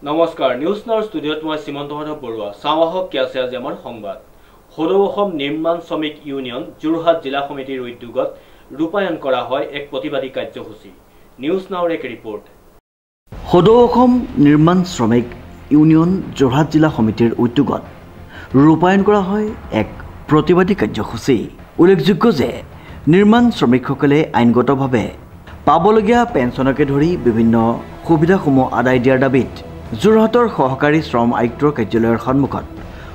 নমস্কাৰ নিউজ নাওৰ ষ্টুডিঅ'ত মই শ্ৰীমন্ত মাধৱ বৰুৱা চাওয়াহক কি আছে আজি আমাৰ সংবাদ সদৌ অসম নিৰ্মাণ শ্ৰমিক ইউনিয়ন যোৰহাট জিলা সমিতিৰ উদ্যোগত ৰূপায়ণ কৰা হয় এক প্ৰতিবাদী কাৰ্যসূচী নিউজ নাওৰ এক ৰিপৰ্ট সদৌ অসম নিৰ্মাণ শ্ৰমিক ইউনিয়ন যোৰহাট জিলা সমিতিৰ উদ্যোগত ৰূপায়ণ কৰা হয় এক প্ৰতিবাদী কাৰ্যসূচী উল্লেখযোগ্য যে নিৰ্মাণ শ্ৰমিকসকলে আইনগতভাৱে পাবলগীয়া পেঞ্চনকে ধৰি বিভিন্ন সুবিধাসমূহ আদায় দিয়াৰ দাবীত যোৰহাটৰ সহকাৰী শ্ৰম আয়ুক্তৰ কাৰ্যালয়ৰ সন্মুখত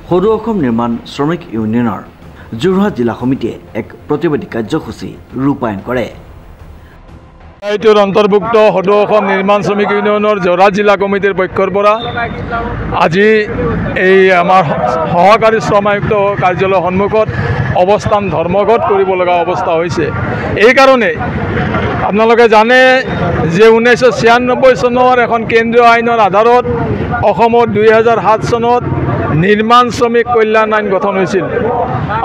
সদৌ অসম নিৰ্মাণ শ্ৰমিক ইউনিয়নৰ যোৰহাট জিলা সমিতিয়ে এক প্ৰতিবাদী কাৰ্যসূচী ৰূপায়ণ কৰে। এইটোৰ অন্তৰ্ভুক্ত সদৌ অসম নিৰ্মাণ শ্ৰমিক ইউনিয়নৰ যোৰহাট জিলা কমিটিৰ পক্ষৰ পৰা আজি এই আমাৰ সহকাৰী শ্ৰম আয়ুক্ত কাৰ্যালয়ৰ সন্মুখত অৱস্থান ধৰ্মঘট কৰিব লগা অৱস্থা হৈছে। এই কাৰণে আপোনালোকে জানে যে 1996 চনৰ এখন কেন্দ্ৰীয় আইনৰ আধাৰত অসমত 2007 চনত নিৰ্মাণ শ্ৰমিক কল্যাণ আইন গঠন হৈছিল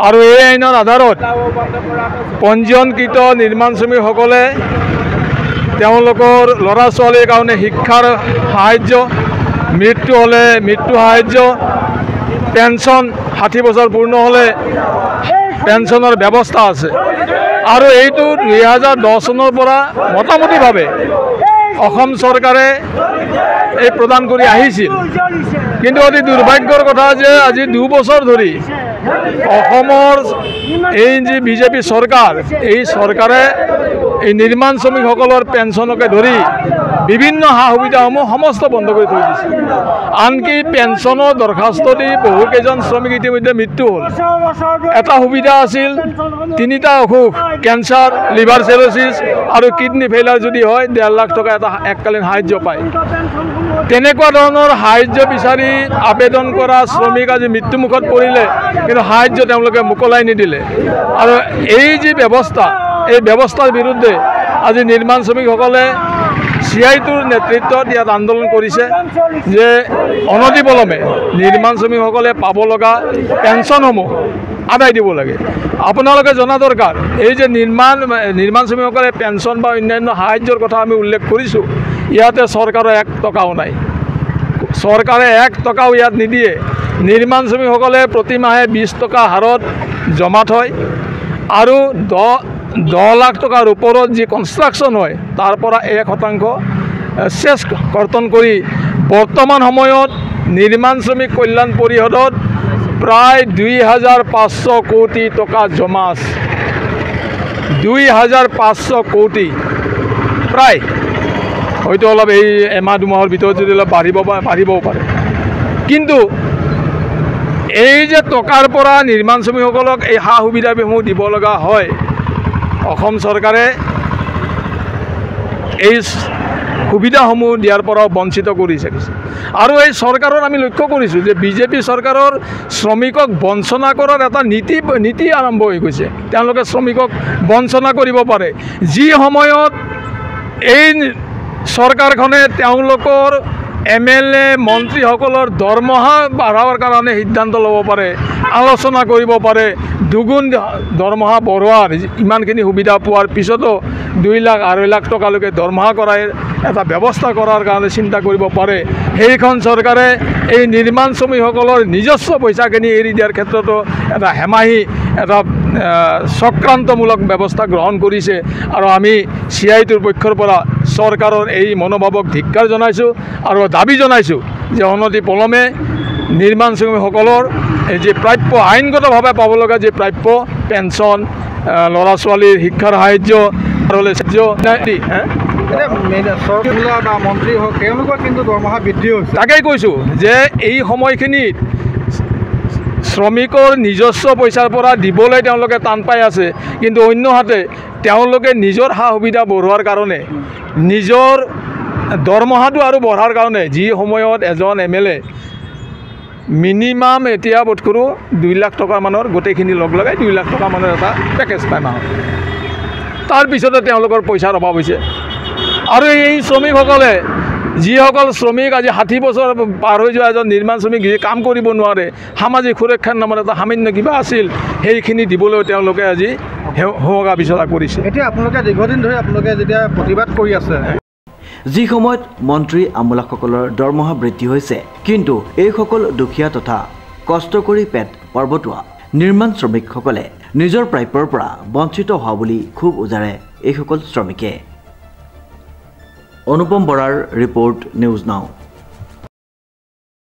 আৰু এই আইনৰ আধাৰত পঞ্জীয়নকৃত নিৰ্মাণ শ্ৰমিকসকলে তেওঁলোকৰ ল'ৰা ছোৱালীৰ কাৰণে শিক্ষাৰ সাহায্য, মৃত্যু হ'লে মৃত্যু সাহায্য, পেঞ্চন 60 বছৰ পূৰ্ণ হ'লে পেঞ্চনৰ ব্যৱস্থা আছে আৰু এইটো 2010 চনৰ পৰা মোটামুটিভাৱে অসম চৰকাৰে এই প্ৰদান কৰি আহিছিল। কিন্তু অতি দুৰ্ভাগ্যৰ কথা যে আজি 2 বছৰ ধৰি অসমৰ এই যে বিজেপি চৰকাৰ এই চৰকাৰে এই নিৰ্মাণ শ্ৰমিকসকলৰ পেঞ্চনকে ধৰি বিভিন্ন সা সুবিধাসমূহ সমস্ত বন্ধ কৰি থৈ দিছে। আনকি পেঞ্চনৰ দৰখাস্ত দি বহুকেইজন শ্ৰমিক ইতিমধ্যে মৃত্যু হ'ল। এটা সুবিধা আছিল 3টা অসুখ কেঞ্চাৰ, লিভাৰ চেৰচিছ আৰু কিডনি ফেইলাৰ যদি হয় 1.5 লাখ টকা এটা এককালীন সাহায্য পায়। তেনেকুৱা ধৰণৰ সাহায্য বিচাৰি আবেদন কৰা শ্ৰমিক আজি মৃত্যুমুখত পৰিলে কিন্তু সাহায্য তেওঁলোকে মোকলাই নিদিলে আৰু এই যি ব্যৱস্থা এই ব্যৱস্থাৰ বিৰুদ্ধে আজি নিৰ্মাণ শ্ৰমিকসকলে CIটোৰ নেতৃত্বত ইয়াত আন্দোলন কৰিছে যে অনতিপলমে নিৰ্মাণ শ্ৰমিকসকলে পাব লগা পেঞ্চনসমূহ আদায় দিব লাগে। আপোনালোকে জনা দৰকাৰ এই যে নিৰ্মাণ শ্ৰমিকসকলে পেঞ্চন বা অন্যান্য সাহায্যৰ কথা আমি উল্লেখ কৰিছোঁ, ইয়াতে চৰকাৰৰ 1 টকাও নাই। চৰকাৰে 1 টকাও ইয়াত নিদিয়ে। নিৰ্মাণ শ্ৰমিকসকলে প্ৰতি মাহে 20 টকা হাৰত জমা থয় আৰু 10 লাখ টকাৰ ওপৰত যি কনষ্ট্ৰাকশ্যন হয় তাৰ পৰা 1% চেছ কৰ্তন কৰি বৰ্তমান সময়ত নিৰ্মাণ শ্ৰমিক কল্যাণ পৰিষদত প্ৰায় 2500 কোটি টকা জমা আছে। 2500 কোটি প্ৰায় হয়তো অলপ এই এমাহ দুমাহৰ ভিতৰত যদি অলপ বাঢ়িবও পাৰে। কিন্তু এই যে টকাৰ পৰা নিৰ্মাণ শ্ৰমিকসকলক এই সা সুবিধাসমূহ দিব লগা হয়, অসম চৰকাৰে এই সুবিধাসমূহ দিয়াৰ পৰাও বঞ্চিত কৰিছে। আৰু এই চৰকাৰৰ আমি লক্ষ্য কৰিছোঁ যে বিজেপি চৰকাৰৰ শ্ৰমিকক বঞ্চনা কৰাৰ এটা নীতি আৰম্ভ হৈ গৈছে। তেওঁলোকে শ্ৰমিকক বঞ্চনা কৰিব পাৰে। যি সময়ত এই চৰকাৰখনে তেওঁলোকৰ MLA মন্ত্ৰীসকলৰ দৰমহা বঢ়াবৰ কাৰণে সিদ্ধান্ত ল'ব পাৰে, আলোচনা কৰিব পাৰে, দুগুণ দৰমহা বঢ়োৱাৰ ইমানখিনি সুবিধা পোৱাৰ পিছতো 2 লাখ 2.5 লাখ টকালৈকে দৰমহা কৰাৰ এটা ব্যৱস্থা কৰাৰ কাৰণে চিন্তা কৰিব পাৰে। সেইখন চৰকাৰে এই নিৰ্মাণ শ্ৰমিকসকলৰ নিজস্ব পইচাখিনি এৰি দিয়াৰ ক্ষেত্ৰতো এটা হেমাহি এটা চক্ৰান্তমূলক ব্যৱস্থা গ্ৰহণ কৰিছে আৰু আমি CIটোৰ পক্ষৰ পৰা চৰকাৰৰ এই মনোভাৱক ধিক্কাৰ জনাইছোঁ আৰু দাবী জনাইছোঁ যে অনতিপলমে নিৰ্মাণ শ্ৰমিকসকলৰ এই যি প্ৰাপ্য আইনগতভাৱে পাব লগা যি প্ৰাপ্য পেঞ্চন, ল'ৰা ছোৱালীৰ শিক্ষাৰ সাহায্য মন্ত্ৰী হওক তেওঁলোকৰ কিন্তু দৰমহা বৃদ্ধি হৈছে। তাকেই কৈছোঁ যে এই সময়খিনিত শ্ৰমিকৰ নিজস্ব পইচাৰ পৰা দিবলৈ তেওঁলোকে টান পাই আছে, কিন্তু অন্যহাতে তেওঁলোকে নিজৰ সা সুবিধা বঢ়োৱাৰ কাৰণে নিজৰ দৰমহাটো আৰু বঢ়াৰ কাৰণে যি সময়ত এজন MLA মিনিমাম এতিয়া বোধ কৰোঁ 2 লাখ টকা মানৰ গোটেইখিনি লগাই 2 লাখ টকা মানৰ এটা পেকেজ পায় মাহত। তাৰপিছতে তেওঁলোকৰ পইচাৰ অভাৱ হৈছে আৰু এই শ্ৰমিকসকলে যিসকল শ্ৰমিক আজি 60 বছৰ পাৰ হৈ যোৱা এজন নিৰ্মাণ শ্ৰমিক যি কাম কৰিব নোৱাৰে, সামাজিক সুৰক্ষাৰ নামত এটা সামান্য কিবা আছিল সেইখিনি দিবলৈ তেওঁলোকে আজি হোগা বিচৰা কৰিছে। এতিয়া আপোনালোকে দীৰ্ঘদিন ধৰি আপোনালোকে যেতিয়া প্ৰতিবাদ কৰি আছে যি সময়ত মন্ত্ৰী আমোলাসকলৰ দৰমহা বৃদ্ধি হৈছে কিন্তু এইসকল দুখীয়া তথা কষ্ট কৰি পেট পৰ্বতোৱা নিৰ্মাণ শ্ৰমিকসকলে নিজৰ প্ৰাপ্যৰ পৰা বঞ্চিত হোৱা বুলি খুব উজাৰে এইসকল শ্ৰমিকে। অনুপম বৰাৰ ৰিপৰ্ট নিউজ নাও।